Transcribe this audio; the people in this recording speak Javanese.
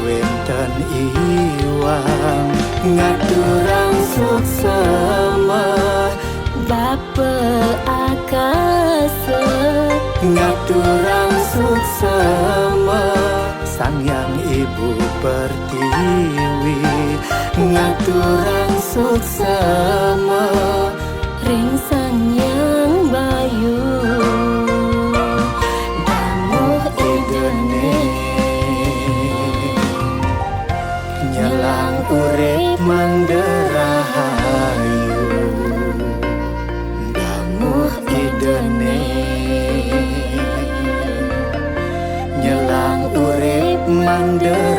wenten iwang ngaturang suksema Bapa akasa ngaturang suksema Sang Yang Ibu Pertiwi ngaturang suksema ring Sang Yang Bayu damuh idene nyelang urip manderahayu damuh idene nyelang urip manderahayu